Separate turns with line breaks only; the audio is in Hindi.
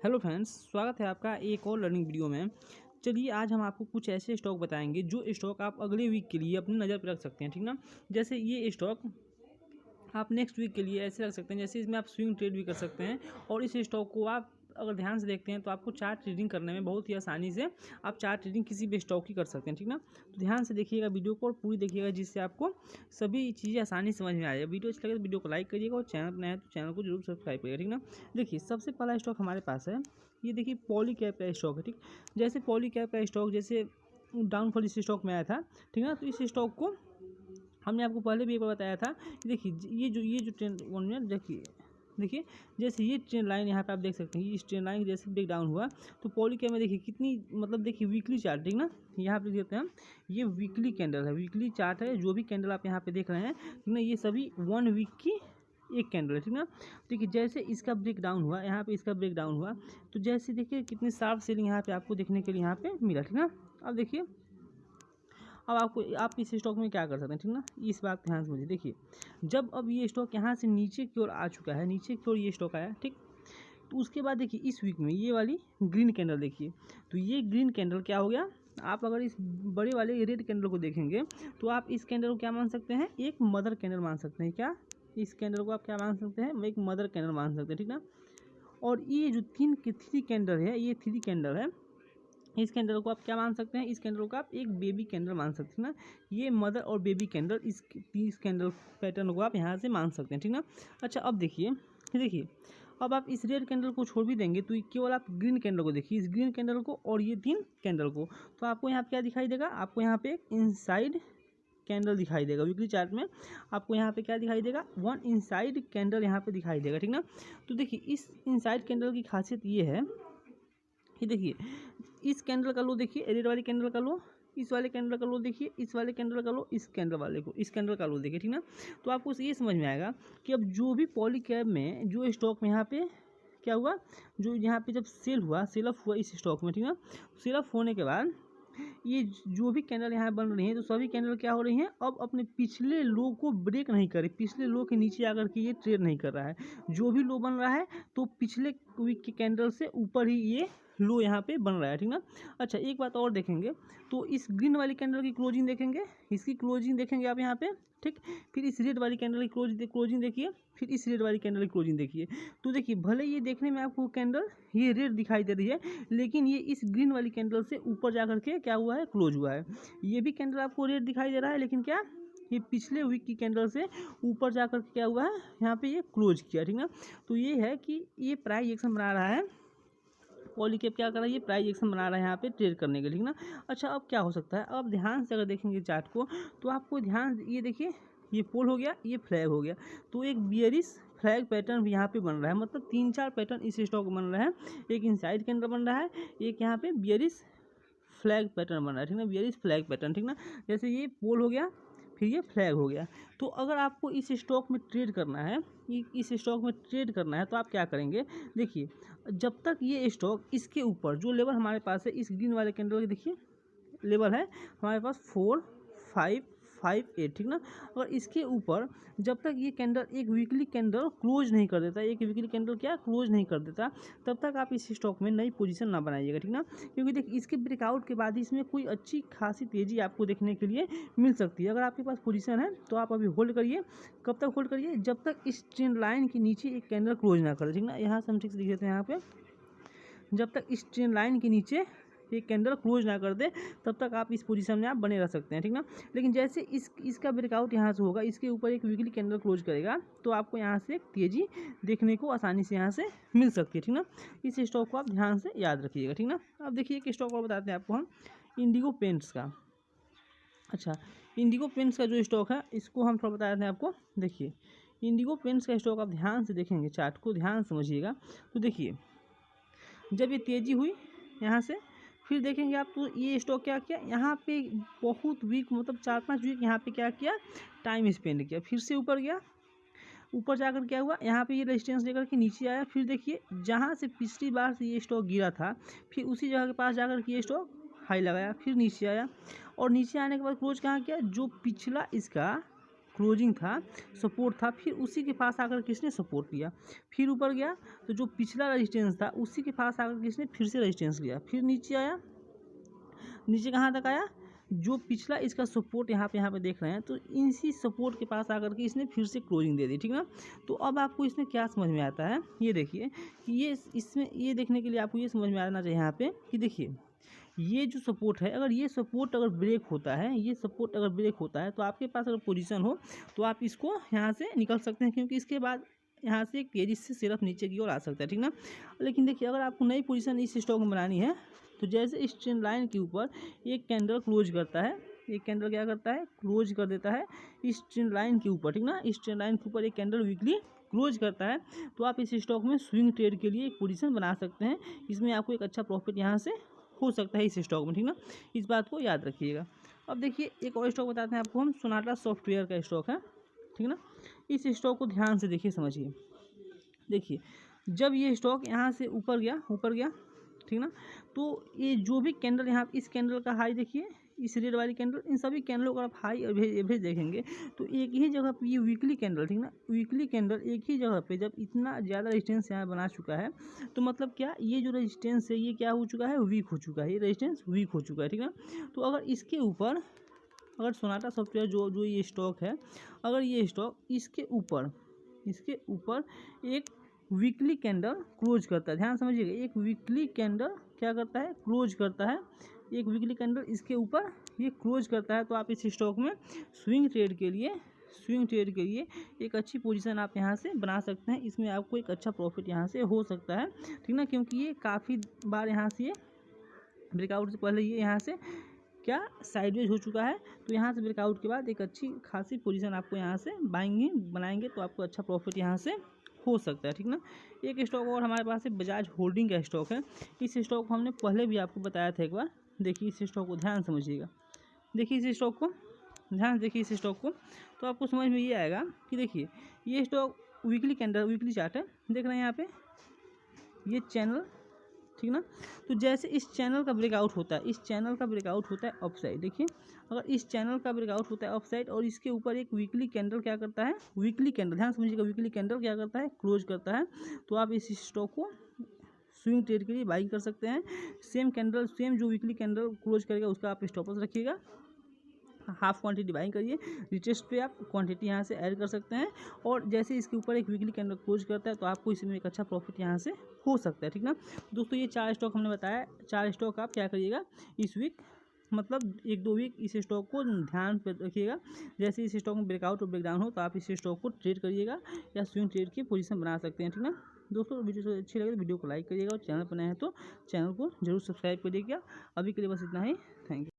हेलो फ्रेंड्स, स्वागत है आपका एक और लर्निंग वीडियो में। चलिए आज हम आपको कुछ ऐसे स्टॉक बताएंगे जो स्टॉक आप अगले वीक के लिए अपनी नज़र पर रख सकते हैं, ठीक ना। जैसे ये स्टॉक आप नेक्स्ट वीक के लिए ऐसे रख सकते हैं, जैसे इसमें आप स्विंग ट्रेड भी कर सकते हैं। और इस स्टॉक को आप अगर ध्यान से देखते हैं तो आपको चार्ट ट्रेडिंग करने में बहुत ही आसानी से आप चार्ट ट्रेडिंग किसी भी स्टॉक की कर सकते हैं, ठीक ना। तो ध्यान से देखिएगा वीडियो को और पूरी देखिएगा, जिससे आपको सभी चीज़ें आसानी से समझ में आ जाए। वीडियो अच्छा लगे तो वीडियो को लाइक करिएगा और चैनल पर नया है तो चैनल को जरूर सब्सक्राइब करिएगा, ठीक ना। देखिए सबसे पहला स्टॉक हमारे पास है, ये देखिए पॉली कैप का स्टॉक है, ठीक। जैसे पॉली कैप का स्टॉक जैसे डाउनफॉल इस स्टॉक में आया था, ठीक ना। तो इस स्टॉक को हमने आपको पहले भी एक बार बताया था कि देखिए ये जो ट्रेंड 1 मिनट देखिए जैसे ये ट्रेंड लाइन यहाँ पे आप देख सकते हैं, इस ट्रेंड लाइन जैसे ब्रेक डाउन हुआ तो पॉली कैप में देखिए कितनी मतलब देखिए वीकली चार्ट, ठीक ना। यहाँ पे देखते हैं हम, ये वीकली कैंडल है, वीकली चार्ट है। जो भी कैंडल आप यहाँ पे देख रहे हैं, ठीक ना, ये सभी 1 वीक की एक कैंडल है, ठीक ना। देखिए जैसे इसका ब्रेक डाउन हुआ, यहाँ पे इसका ब्रेक डाउन हुआ तो जैसे देखिए कितनी शार्प सेलिंग यहाँ पे आपको देखने के लिए यहाँ पे मिला, ठीक ना। अब देखिए अब आप इस स्टॉक में क्या कर सकते हैं, ठीक ना। इस बात ध्यान से समझिए। देखिए जब अब ये स्टॉक यहाँ से नीचे की ओर आ चुका है, नीचे की ओर ये स्टॉक आया, ठीक। तो उसके बाद देखिए इस वीक में ये वाली ग्रीन कैंडल देखिए, तो ये ग्रीन कैंडल क्या हो गया, आप अगर इस बड़े वाले रेड कैंडल को देखेंगे तो आप इस कैंडल को क्या मान सकते हैं, एक मदर कैंडल मान सकते हैं। क्या इस कैंडल को आप क्या मान सकते हैं, एक मदर कैंडल मान सकते हैं, ठीक ना। और ये जो थ्री कैंडल है, ये 3 कैंडल है, इस कैंडल को आप क्या मान सकते हैं, इस कैंडल को आप एक बेबी कैंडल मान सकते हैं ना। ये मदर और बेबी कैंडल, इस कैंडल पैटर्न को आप यहाँ से मान सकते हैं, ठीक ना। अच्छा अब देखिए अब आप इस रेड कैंडल को छोड़ भी देंगे तो केवल आप ग्रीन कैंडल को देखिए, इस ग्रीन कैंडल को और ये 3 कैंडल को, तो आपको यहाँ पे क्या दिखाई देगा, आपको यहाँ पे एक इनसाइड कैंडल दिखाई देगा। वीकली चार्ट में आपको यहाँ पे क्या दिखाई देगा, 1 इनसाइड कैंडल यहाँ पे दिखाई देगा, ठीक ना। तो देखिए इस इनसाइड कैंडल की खासियत ये है, ये देखिए इस कैंडल का लो, देखिए रेड वाली कैंडल का लो, इस वाले कैंडल का लो, देखिए इस वाले कैंडल का लो, इस कैंडल वाले को, इस कैंडल का लो, देखिए, ठीक ना। तो आपको ये समझ में आएगा कि अब जो भी पॉली कैप में जो स्टॉक में यहाँ पे क्या हुआ, जो यहाँ पे जब सेल ऑफ हुआ इस स्टॉक में, ठीक ना। सेल ऑफ होने के बाद ये जो भी कैंडल यहाँ बन रही हैं तो सभी कैंडल क्या हो रही हैं, अब अपने पिछले लो को ब्रेक नहीं कर रही, पिछले लो के नीचे आकर के ये ट्रेड नहीं कर रहा है। जो भी लो बन रहा है तो पिछले वीक के कैंडल से ऊपर ही ये लो यहाँ पे बन रहा है, ठीक ना। अच्छा एक बात और देखेंगे तो इस ग्रीन वाली कैंडल की क्लोजिंग देखेंगे, इसकी क्लोजिंग देखेंगे आप यहाँ पे, ठीक। फिर इस रेड वाली कैंडल की क्लोजिंग देखिए, फिर इस रेड वाली कैंडल की क्लोजिंग देखिए। तो देखिए भले ये देखने में आपको कैंडल ये रेड दिखाई दे रही है, लेकिन ये इस ग्रीन वाली कैंडल से ऊपर जा करके क्या हुआ है, क्लोज हुआ है। ये भी कैंडल आपको रेड दिखाई दे रहा है, लेकिन क्या, ये पिछले वीक की कैंडल से ऊपर जाकर के क्या हुआ है, यहाँ पे ये क्लोज किया, ठीक ना। तो ये है कि ये प्राइस एक्शन बना रहा है, पॉली कैप क्या कर रहा है, ये प्राइस एक्शन बना रहा है यहाँ पे ट्रेड करने के लिए, ठीक ना। अच्छा अब क्या हो सकता है, अब ध्यान से अगर देखेंगे चार्ट को तो आपको ध्यान, ये देखिए ये पोल हो गया, ये फ्लैग हो गया, तो एक बियरिश फ्लैग पैटर्न भी यहाँ पे बन रहा है। मतलब 3-4 पैटर्न इस स्टॉक में बन रहा है, एक इनसाइड कैंडल बन रहा है, एक यहाँ पे बियरिश फ्लैग पैटर्न बन रहा है, ठीक ना, बियरिश फ्लैग पैटर्न, ठीक ना। जैसे ये पोल हो गया, फिर ये फ्लैग हो गया। तो अगर आपको इस स्टॉक में ट्रेड करना है, इस स्टॉक में ट्रेड करना है तो आप क्या करेंगे, देखिए जब तक ये स्टॉक इसके ऊपर जो लेवल हमारे पास है, इस ग्रीन वाले कैंडल के देखिए लेवल है हमारे पास 4-5-5-8, ठीक ना। और इसके ऊपर जब तक ये कैंडल एक वीकली कैंडल क्लोज नहीं कर देता, एक वीकली कैंडल क्या क्लोज नहीं कर देता, तब तक आप इस स्टॉक में नई पोजीशन ना बनाइएगा, ठीक ना। क्योंकि देखिए इसके ब्रेकआउट के बाद इसमें कोई अच्छी खासी तेज़ी आपको देखने के लिए मिल सकती है। अगर आपके पास पोजीशन है तो आप अभी होल्ड करिए। कब तक होल्ड करिए, जब तक इस ट्रेंड लाइन के नीचे एक कैंडल क्लोज ना करे, ठीक ना। यहाँ से हम ठीक से दिख देते हैं, यहाँ पे जब तक इस ट्रेंड लाइन के नीचे एक कैंडल क्लोज ना कर दे तब तक आप इस पोजीशन में आप बने रह सकते हैं, ठीक ना। लेकिन जैसे इसका ब्रेकआउट यहाँ से होगा, इसके ऊपर एक वीकली कैंडल क्लोज करेगा तो आपको यहाँ से एक तेज़ी देखने को आसानी से यहाँ से मिल सकती है, ठीक ना। इस स्टॉक को आप ध्यान से याद रखिएगा, ठीक ना। अब देखिए एक स्टॉक और बताते हैं आपको हम, इंडिगो पेंट्स का। अच्छा इंडिगो पेंट्स का जो स्टॉक है इसको हम थोड़ा बता देते हैं आपको। देखिए इंडिगो पेंट्स का स्टॉक आप ध्यान से देखेंगे, चार्ट को ध्यान समझिएगा। तो देखिए जब ये तेज़ी हुई यहाँ से, फिर देखेंगे आप तो ये स्टॉक क्या किया, यहाँ पे बहुत वीक मतलब 4-5 वीक यहाँ पे क्या किया, टाइम स्पेंड किया, फिर से ऊपर गया, ऊपर जाकर क्या हुआ, यहाँ पे ये रेजिस्टेंस लेकर के नीचे आया। फिर देखिए जहाँ से पिछली बार से ये स्टॉक गिरा था, फिर उसी जगह के पास जाकर के ये स्टॉक हाई लगाया, फिर नीचे आया, और नीचे आने के बाद क्लोज कहाँ किया, जो पिछला इसका क्लोजिंग था, सपोर्ट था, फिर उसी के पास आकर किसने सपोर्ट लिया, फिर ऊपर गया तो जो पिछला रेजिस्टेंस था उसी के पास आकर किसने फिर से रेजिस्टेंस लिया, फिर नीचे आया, नीचे कहाँ तक आया, जो पिछला इसका सपोर्ट यहाँ पे देख रहे हैं, तो इसी सपोर्ट के पास आकर के इसने फिर से क्लोजिंग दे दी, ठीक ना। तो अब आपको इसमें क्या समझ में आता है, ये देखिए कि ये इसमें ये देखने के लिए आपको ये समझ में आना चाहिए यहाँ पे कि देखिए ये जो सपोर्ट है, अगर ये सपोर्ट अगर ब्रेक होता है, ये सपोर्ट अगर ब्रेक होता है तो आपके पास अगर पोजीशन हो तो आप इसको यहाँ से निकल सकते हैं, क्योंकि इसके बाद यहाँ से एक तेजी से सिर्फ नीचे की ओर आ सकता है, ठीक ना। लेकिन देखिए अगर आपको नई पोजीशन इस स्टॉक में बनानी है तो जैसे इस ट्रेंड लाइन के ऊपर एक कैंडल क्लोज करता है, एक कैंडल क्या करता है, क्लोज कर देता है इस ट्रेंड लाइन के ऊपर, ठीक ना। इस ट्रेंड लाइन के ऊपर एक कैंडल वीकली क्लोज करता है तो आप इस स्टॉक में स्विंग ट्रेड के लिए एक पोजीशन बना सकते हैं, इसमें आपको एक अच्छा प्रॉफिट यहाँ से हो सकता है इस स्टॉक में, ठीक ना। इस बात को याद रखिएगा। अब देखिए एक और स्टॉक बताते हैं आपको हम, सोनाटा सॉफ्टवेयर का स्टॉक है, ठीक ना। इस स्टॉक को ध्यान से देखिए, समझिए। देखिए जब ये स्टॉक यहाँ से ऊपर गया, ठीक ना, तो ये जो भी कैंडल यहाँ इस कैंडल का हाई देखिए, इस रेड वाली कैंडल, इन सभी कैंडलों का आप हाई एवरेज देखेंगे तो एक ही जगह पे ये वीकली कैंडल, ठीक ना, वीकली कैंडल एक ही जगह पे जब इतना ज़्यादा रेजिस्टेंस यहाँ बना चुका है तो मतलब क्या, ये जो रेजिस्टेंस है ये क्या हो चुका है, वीक हो चुका है, ये रेजिस्टेंस वीक हो चुका है, ठीक ना। तो अगर इसके ऊपर, अगर सोनाटा सॉफ्टवेयर जो ये स्टॉक है, अगर ये स्टॉक इसके ऊपर एक वीकली कैंडल क्लोज करता है, ध्यान समझिएगा, एक वीकली कैंडल क्या करता है, क्लोज करता है, एक वीकली कैंडल इसके ऊपर ये क्लोज करता है तो आप इस स्टॉक में स्विंग ट्रेड के लिए एक अच्छी पोजीशन आप यहाँ से बना सकते हैं, इसमें आपको एक अच्छा प्रॉफिट यहाँ से हो सकता है, ठीक ना। क्योंकि ये काफ़ी बार यहाँ से ये ब्रेकआउट से पहले ये यहाँ से क्या साइडवेज हो चुका है, तो यहाँ से ब्रेकआउट के बाद एक अच्छी खासी पोजीशन आपको यहाँ से बनाएंगे तो आपको अच्छा प्रॉफिट यहाँ से हो सकता है, ठीक ना। एक स्टॉक और हमारे पास है, बजाज होल्डिंग का स्टॉक है। इस स्टॉक को हमने पहले भी आपको बताया था एक बार। देखिए इस स्टॉक को ध्यान समझिएगा, देखिए इस स्टॉक को ध्यान देखिए, इस स्टॉक को तो आपको समझ में ये आएगा कि देखिए ये stock weekly candle, weekly chart है, देख रहे हैं यहाँ पे ये चैनल, ठीक ना। तो जैसे इस चैनल का ब्रेकआउट होता है, इस चैनल का ब्रेकआउट होता है अपसाइड, देखिए अगर इस चैनल का ब्रेकआउट होता है अपसाइड और इसके ऊपर एक वीकली कैंडल क्या करता है, वीकली कैंडल, ध्यान समझिएगा, वीकली कैंडल क्या करता है, क्लोज करता है, तो आप इस स्टॉक को स्विंग ट्रेड के लिए बाइंग कर सकते हैं। सेम जो वीकली कैंडल क्लोज करेगा उसका आप स्टॉप रखिएगा, हाफ क्वांटिटी बाइंग करिए, रिटेस्ट पे आप क्वांटिटी यहाँ से ऐड कर सकते हैं, और जैसे इसके ऊपर एक वीकली कैंडल क्लोज करता है तो आपको इसमें एक अच्छा प्रॉफिट यहाँ से हो सकता है, ठीक ना। दोस्तों ये 4 स्टॉक हमने बताया, 4 स्टॉक आप क्या करिएगा इस वीक, मतलब 1-2 वीक इस स्टॉक को ध्यान पर रखिएगा, जैसे इस स्टॉक में ब्रेकआउट और ब्रेकडाउन हो तो आप इस स्टॉक को ट्रेड करिएगा या स्विंग ट्रेड की पोजीशन बना सकते हैं, ठीक ना। दोस्तों वीडियो अच्छी लगे तो वीडियो को लाइक करिएगा और चैनल पर नए हैं तो चैनल को जरूर सब्सक्राइब करिएगा। अभी के लिए बस इतना ही, थैंक यू।